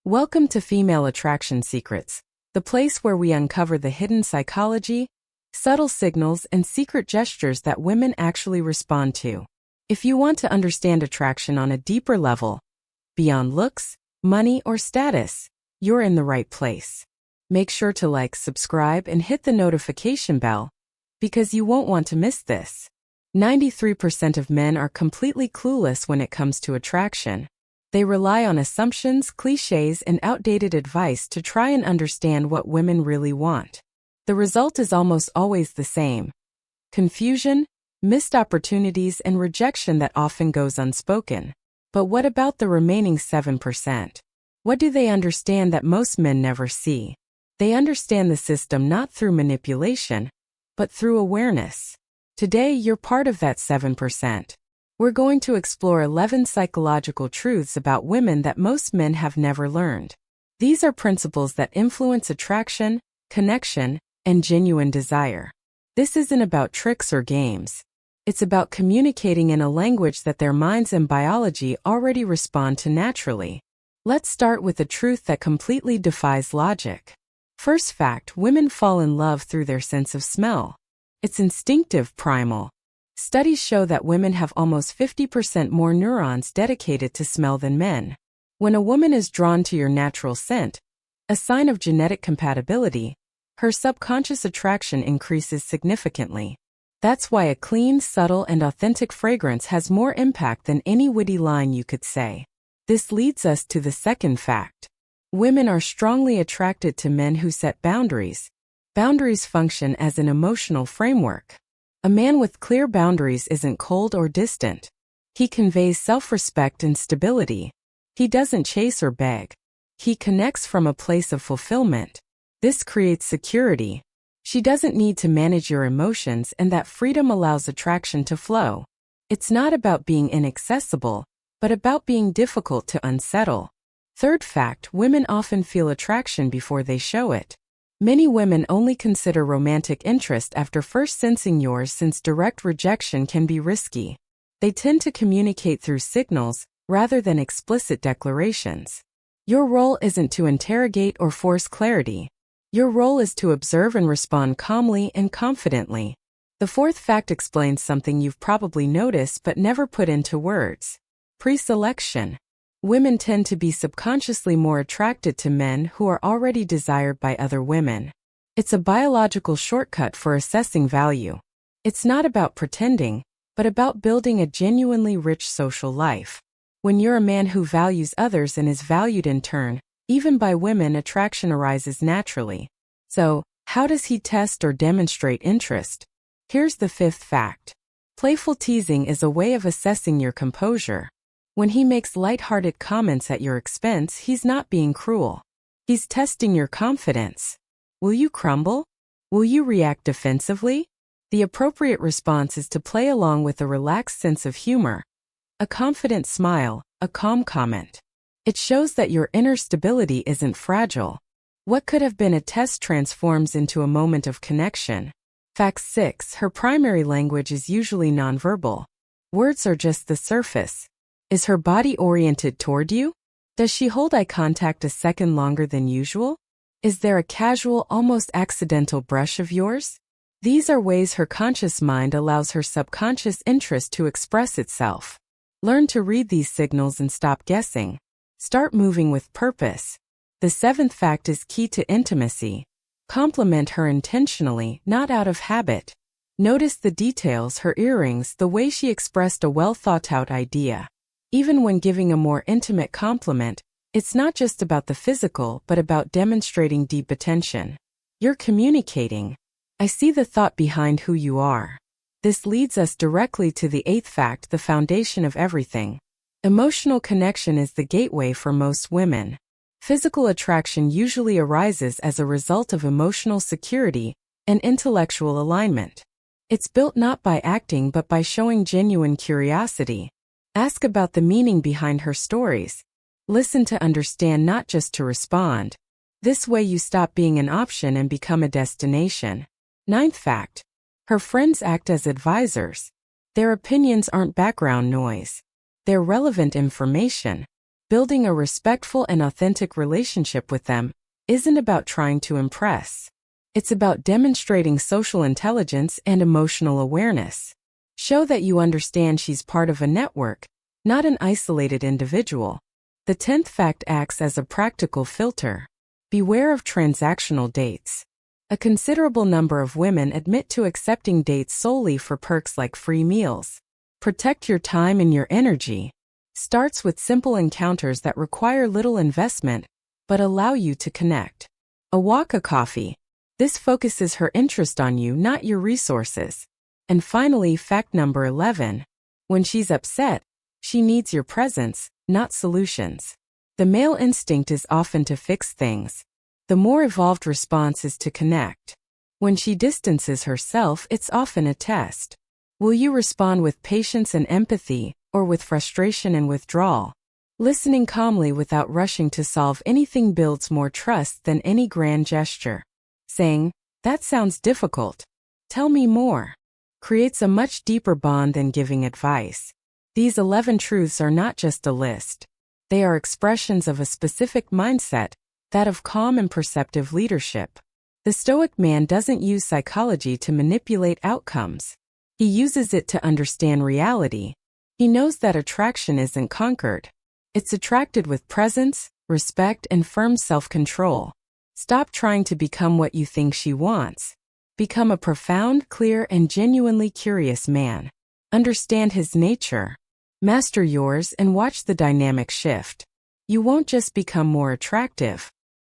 Welcome to Female Attraction Secrets, the place where we uncover the hidden psychology, subtle signals, and secret gestures that women actually respond to. If you want to understand attraction on a deeper level, beyond looks, money, or status, you're in the right place. Make sure to like, subscribe, and hit the notification bell, because you won't want to miss this. 93% of men are completely clueless when it comes to attraction. They rely on assumptions, cliches, and outdated advice to try and understand what women really want. The result is almost always the same: confusion, missed opportunities, and rejection that often goes unspoken. But what about the remaining 7%? What do they understand that most men never see? They understand the system not through manipulation, but through awareness. Today, you're part of that 7%. We're going to explore 11 psychological truths about women that most men have never learned. These are principles that influence attraction, connection, and genuine desire. This isn't about tricks or games. It's about communicating in a language that their minds and biology already respond to naturally. Let's start with a truth that completely defies logic. First fact: women fall in love through their sense of smell. It's instinctive, primal. Studies show that women have almost 50% more neurons dedicated to smell than men. When a woman is drawn to your natural scent, a sign of genetic compatibility, her subconscious attraction increases significantly. That's why a clean, subtle, and authentic fragrance has more impact than any witty line you could say. This leads us to the second fact. Women are strongly attracted to men who set boundaries. Boundaries function as an emotional framework. A man with clear boundaries isn't cold or distant. He conveys self-respect and stability. He doesn't chase or beg. He connects from a place of fulfillment. This creates security. She doesn't need to manage your emotions, and that freedom allows attraction to flow. It's not about being inaccessible, but about being difficult to unsettle. Third fact: women often feel attraction before they show it. Many women only consider romantic interest after first sensing yours, since direct rejection can be risky. They tend to communicate through signals rather than explicit declarations. Your role isn't to interrogate or force clarity. Your role is to observe and respond calmly and confidently. The fourth fact explains something you've probably noticed but never put into words: pre-selection. Women tend to be subconsciously more attracted to men who are already desired by other women. It's a biological shortcut for assessing value. It's not about pretending, but about building a genuinely rich social life. When you're a man who values others and is valued in turn, even by women, attraction arises naturally. So, how does he test or demonstrate interest? Here's the fifth fact. Playful teasing is a way of assessing your composure. When he makes light-hearted comments at your expense, he's not being cruel. He's testing your confidence. Will you crumble? Will you react defensively? The appropriate response is to play along with a relaxed sense of humor, a confident smile, a calm comment. It shows that your inner stability isn't fragile. What could have been a test transforms into a moment of connection. Fact 6. Her primary language is usually nonverbal. Words are just the surface. Is her body oriented toward you? Does she hold eye contact a second longer than usual? Is there a casual, almost accidental brush of yours? These are ways her conscious mind allows her subconscious interest to express itself. Learn to read these signals and stop guessing. Start moving with purpose. The seventh fact is key to intimacy. Compliment her intentionally, not out of habit. Notice the details: her earrings, the way she expressed a well-thought-out idea. Even when giving a more intimate compliment, it's not just about the physical, but about demonstrating deep attention. You're communicating: I see the thought behind who you are. This leads us directly to the eighth fact, the foundation of everything. Emotional connection is the gateway for most women. Physical attraction usually arises as a result of emotional security and intellectual alignment. It's built not by acting but by showing genuine curiosity. Ask about the meaning behind her stories. Listen to understand, not just to respond. This way you stop being an option and become a destination. Ninth fact. Her friends act as advisors. Their opinions aren't background noise. They're relevant information. Building a respectful and authentic relationship with them isn't about trying to impress. It's about demonstrating social intelligence and emotional awareness. Show that you understand she's part of a network, not an isolated individual. The 10th fact acts as a practical filter. Beware of transactional dates. A considerable number of women admit to accepting dates solely for perks like free meals. Protect your time and your energy. Starts with simple encounters that require little investment, but allow you to connect. A walk, a coffee. This focuses her interest on you, not your resources. And finally, fact number 11. When she's upset, she needs your presence, not solutions. The male instinct is often to fix things. The more evolved response is to connect. When she distances herself, it's often a test. Will you respond with patience and empathy, or with frustration and withdrawal? Listening calmly without rushing to solve anything builds more trust than any grand gesture. Saying, "That sounds difficult. Tell me more," creates a much deeper bond than giving advice. These 11 truths are not just a list. They are expressions of a specific mindset, that of calm and perceptive leadership. The Stoic man doesn't use psychology to manipulate outcomes. He uses it to understand reality. He knows that attraction isn't conquered. It's attracted with presence, respect, and firm self-control. Stop trying to become what you think she wants. Become a profound, clear, and genuinely curious man. Understand his nature. Master yours and watch the dynamic shift. You won't just become more attractive.